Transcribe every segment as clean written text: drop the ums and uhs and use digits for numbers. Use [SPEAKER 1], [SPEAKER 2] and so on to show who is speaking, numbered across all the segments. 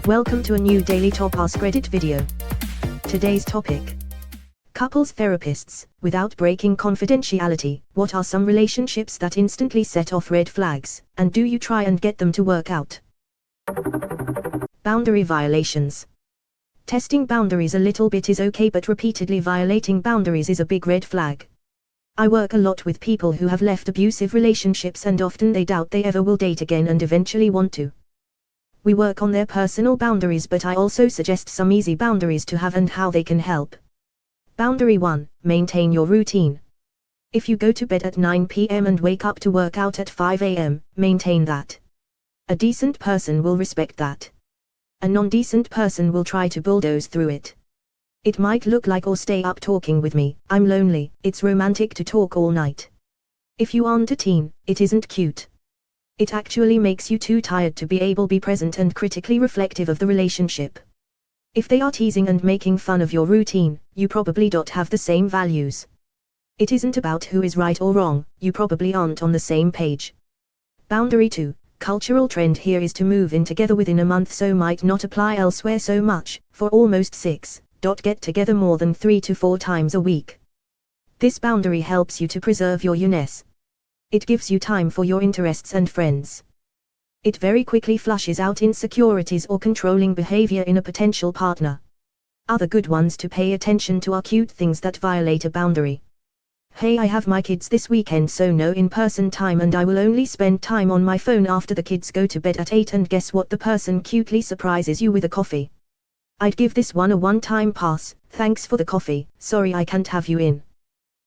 [SPEAKER 1] Welcome to a new Daily Top Askreddit video. Today's topic: couples therapists, without breaking confidentiality. What are some relationships that instantly set off red flags, and do you try and get them to work out? Boundary violations. Testing boundaries a little bit is okay, but repeatedly violating boundaries is a big red flag. I work a lot with people who have left abusive relationships, and often they doubt they ever will date again and eventually want to. We work on their personal boundaries, but I also suggest some easy boundaries to have and how they can help. Boundary 1. Maintain your routine. If you go to bed at 9 p.m. and wake up to work out at 5 a.m., maintain that. A decent person will respect that. A non-decent person will try to bulldoze through it. It might look like, "Or stay up talking with me, I'm lonely, it's romantic to talk all night." If you aren't a teen, it isn't cute. It actually makes you too tired to be able to be present and critically reflective of the relationship. If they are teasing and making fun of your routine, you probably don't have the same values. It isn't about who is right or wrong, you probably aren't on the same page. Boundary 2. Cultural trend here is to move in together within a month, so might not apply elsewhere so much. For almost 6. Get together more than 3 to 4 times a week. This boundary helps you to preserve your youth. It gives you time for your interests and friends. It very quickly flushes out insecurities or controlling behavior in a potential partner. Other good ones to pay attention to are cute things that violate a boundary. "Hey, I have my kids this weekend, so no in-person time, and I will only spend time on my phone after the kids go to bed at 8, and guess what? The person cutely surprises you with a coffee. I'd give this one a one-time pass, thanks for the coffee, sorry I can't have you in.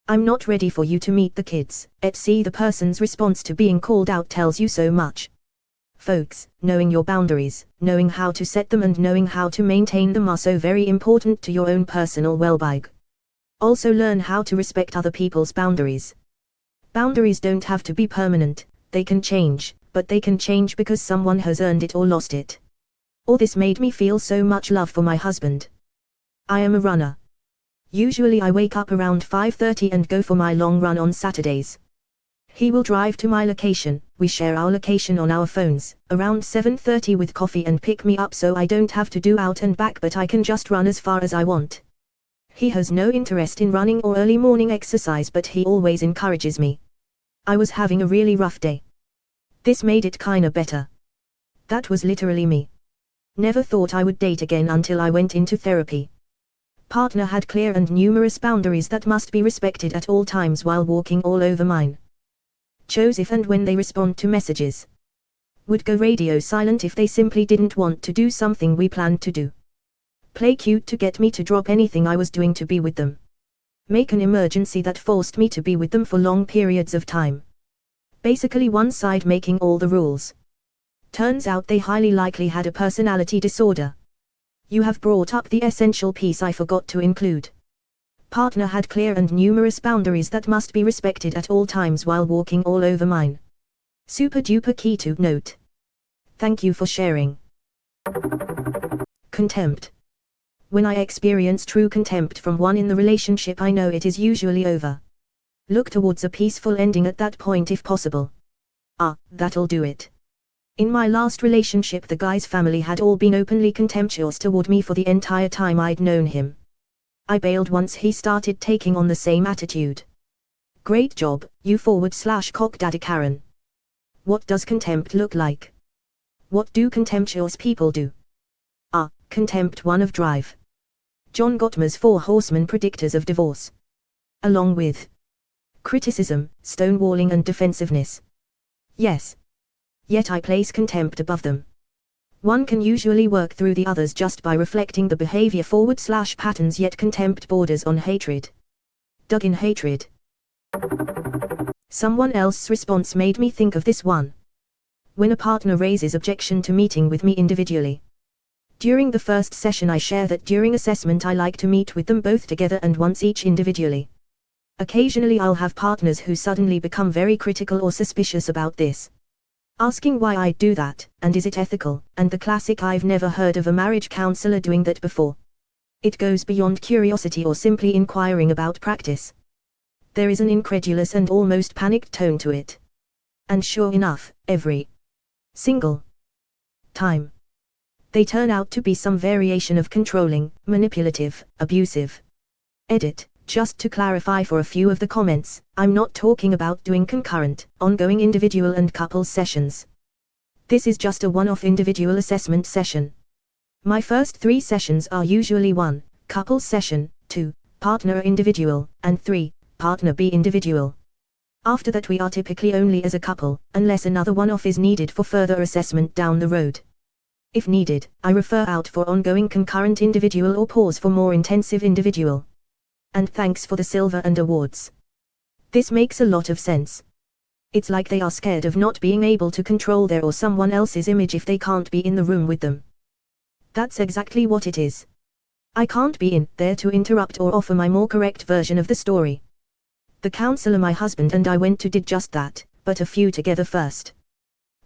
[SPEAKER 1] I'm not ready for you to meet the kids," etc. The person's response to being called out tells you so much. Folks, knowing your boundaries, knowing how to set them and knowing how to maintain them are so very important to your own personal well-being. Also learn how to respect other people's boundaries. Boundaries don't have to be permanent, they can change, but they can change because someone has earned it or lost it. "Or this made me feel so much love for my husband. I am a runner. Usually I wake up around 5:30 and go for my long run on Saturdays. He will drive to my location, we share our location on our phones, around 7:30 with coffee, and pick me up, so I don't have to do out and back, but I can just run as far as I want. He has no interest in running or early morning exercise, but he always encourages me. I was having a really rough day. This made it kinda better." That was literally me. Never thought I would date again until I went into therapy. Partner had clear and numerous boundaries that must be respected at all times while walking all over mine. Chose if and when they respond to messages. Would go radio silent if they simply didn't want to do something we planned to do. Play cute to get me to drop anything I was doing to be with them. Make an emergency that forced me to be with them for long periods of time. Basically one side making all the rules. Turns out they highly likely had a personality disorder. You have brought up the essential piece I forgot to include. Partner had clear and numerous boundaries that must be respected at all times while walking all over mine. Super duper key to note. Thank you for sharing. Contempt. When I experience true contempt from one in the relationship, I know it is usually over. Look towards a peaceful ending at that point if possible. That'll do it. In my last relationship, the guy's family had all been openly contemptuous toward me for the entire time I'd known him. I bailed once he started taking on the same attitude. Great job, you /cock daddy Karen. What does contempt look like? What do contemptuous people do? Contempt 1 of drive. John Gottman's 4 horsemen predictors of divorce. Along with criticism, stonewalling and defensiveness. Yes. Yet I place contempt above them. One can usually work through the others just by reflecting the behavior / patterns, yet contempt borders on hatred. Dug in hatred. Someone else's response made me think of this one. When a partner raises objection to meeting with me individually. During the first session I share that during assessment I like to meet with them both together and once each individually. Occasionally I'll have partners who suddenly become very critical or suspicious about this. Asking why I do that, and is it ethical, and the classic "I've never heard of a marriage counselor doing that before." It goes beyond curiosity or simply inquiring about practice. There is an incredulous and almost panicked tone to it. And sure enough, every single time They turn out to be some variation of controlling, manipulative, abusive. Edit. Just to clarify for a few of the comments, I'm not talking about doing concurrent, ongoing individual and couples sessions. This is just a one-off individual assessment session. My first 3 sessions are usually 1, couples session, 2, partner individual, and 3, partner B individual. After that we are typically only as a couple, unless another one-off is needed for further assessment down the road. If needed, I refer out for ongoing concurrent individual or pause for more intensive individual. And thanks for the silver and awards. This makes a lot of sense. It's like they are scared of not being able to control their or someone else's image if they can't be in the room with them. That's exactly what it is. I can't be in there to interrupt or offer my more correct version of the story. The counselor my husband and I went to did just that, but a few together first.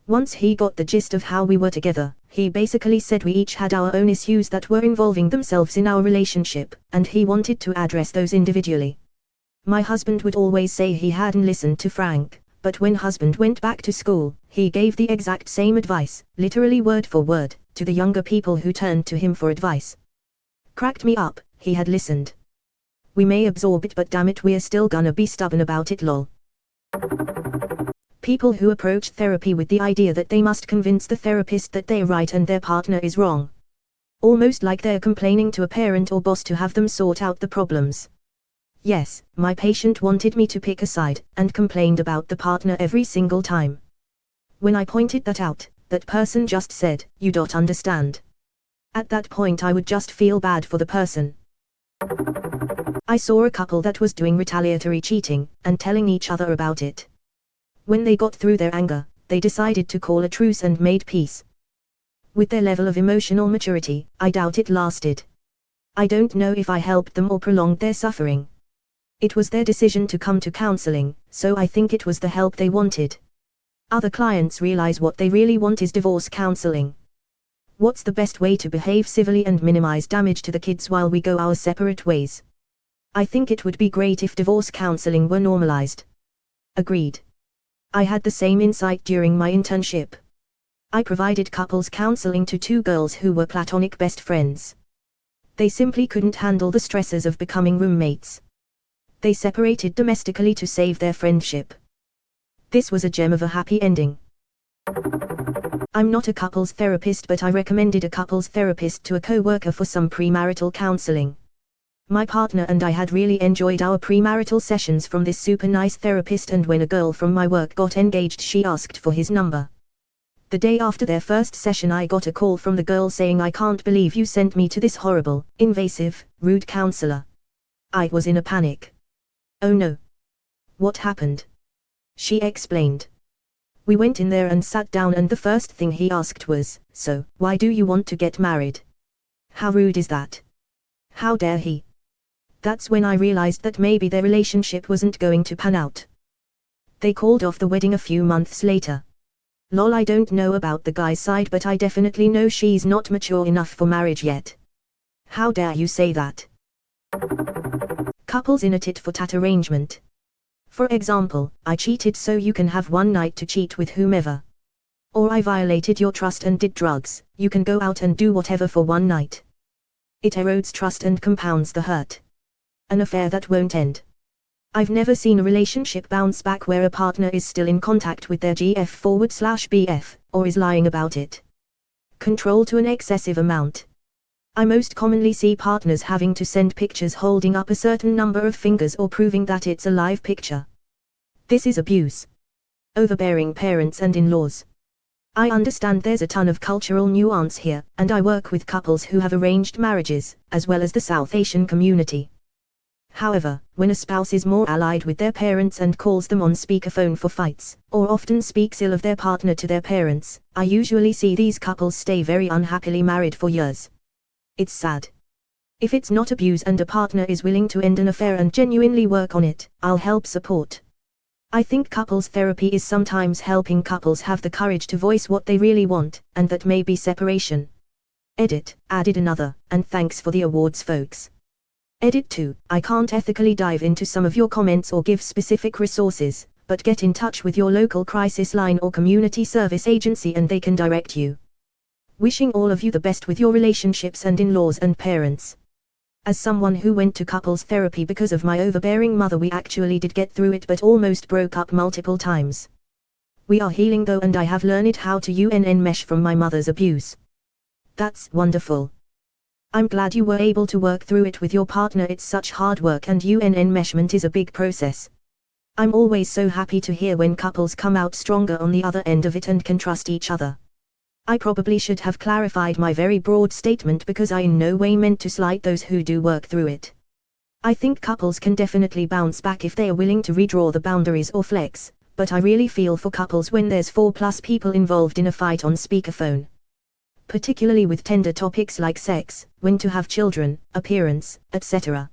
[SPEAKER 1] Once he got the gist of how we were together, he basically said we each had our own issues that were involving themselves in our relationship, and he wanted to address those individually. My husband would always say he hadn't listened to Frank, but when husband went back to school, he gave the exact same advice, literally word for word, to the younger people who turned to him for advice. Cracked me up, he had listened. We may absorb it but damn it we're still gonna be stubborn about it lol. People who approach therapy with the idea that they must convince the therapist that they're right and their partner is wrong. Almost like they're complaining to a parent or boss to have them sort out the problems. Yes, my patient wanted me to pick a side, and complained about the partner every single time. When I pointed that out, that person just said, "You don't understand." At that point I would just feel bad for the person. I saw a couple that was doing retaliatory cheating, and telling each other about it. When they got through their anger, they decided to call a truce and made peace. With their level of emotional maturity, I doubt it lasted. I don't know if I helped them or prolonged their suffering. It was their decision to come to counseling, so I think it was the help they wanted. Other clients realize what they really want is divorce counseling. What's the best way to behave civilly and minimize damage to the kids while we go our separate ways? I think it would be great if divorce counseling were normalized. Agreed. I had the same insight during my internship. I provided couples counseling to 2 girls who were platonic best friends. They simply couldn't handle the stresses of becoming roommates. They separated domestically to save their friendship. This was a gem of a happy ending. I'm not a couples therapist but I recommended a couples therapist to a co-worker for some premarital counseling. My partner and I had really enjoyed our premarital sessions from this super nice therapist and when a girl from my work got engaged she asked for his number. The day after their first session I got a call from the girl saying I can't believe you sent me to this horrible, invasive, rude counselor. I was in a panic. Oh no. What happened? She explained. We went in there and sat down and the first thing he asked was, "So, why do you want to get married? How rude is that? How dare he?" That's when I realized that maybe their relationship wasn't going to pan out. They called off the wedding a few months later. Lol, I don't know about the guy's side but I definitely know she's not mature enough for marriage yet. How dare you say that? Couples in a tit-for-tat arrangement. For example, I cheated so you can have one night to cheat with whomever. Or I violated your trust and did drugs, you can go out and do whatever for one night. It erodes trust and compounds the hurt. An affair that won't end. I've never seen a relationship bounce back where a partner is still in contact with their GF/BF, or is lying about it. Control to an excessive amount. I most commonly see partners having to send pictures holding up a certain number of fingers or proving that it's a live picture. This is abuse. Overbearing parents and in-laws. I understand there's a ton of cultural nuance here, and I work with couples who have arranged marriages, as well as the South Asian community. However, when a spouse is more allied with their parents and calls them on speakerphone for fights, or often speaks ill of their partner to their parents, I usually see these couples stay very unhappily married for years. It's sad. If it's not abuse and a partner is willing to end an affair and genuinely work on it, I'll help support. I think couples therapy is sometimes helping couples have the courage to voice what they really want, and that may be separation. Edit, added another, and thanks for the awards folks. Edit 2, I can't ethically dive into some of your comments or give specific resources, but get in touch with your local crisis line or community service agency and they can direct you. Wishing all of you the best with your relationships and in-laws and parents. As someone who went to couples therapy because of my overbearing mother, we actually did get through it but almost broke up multiple times. We are healing though, and I have learned how to unmesh from my mother's abuse. That's wonderful. I'm glad you were able to work through it with your partner. It's such hard work and unmeshment is a big process. I'm always so happy to hear when couples come out stronger on the other end of it and can trust each other. I probably should have clarified my very broad statement because I in no way meant to slight those who do work through it. I think couples can definitely bounce back if they are willing to redraw the boundaries or flex, but I really feel for couples when there's 4+ people involved in a fight on speakerphone. Particularly with tender topics like sex, when to have children, appearance, etc.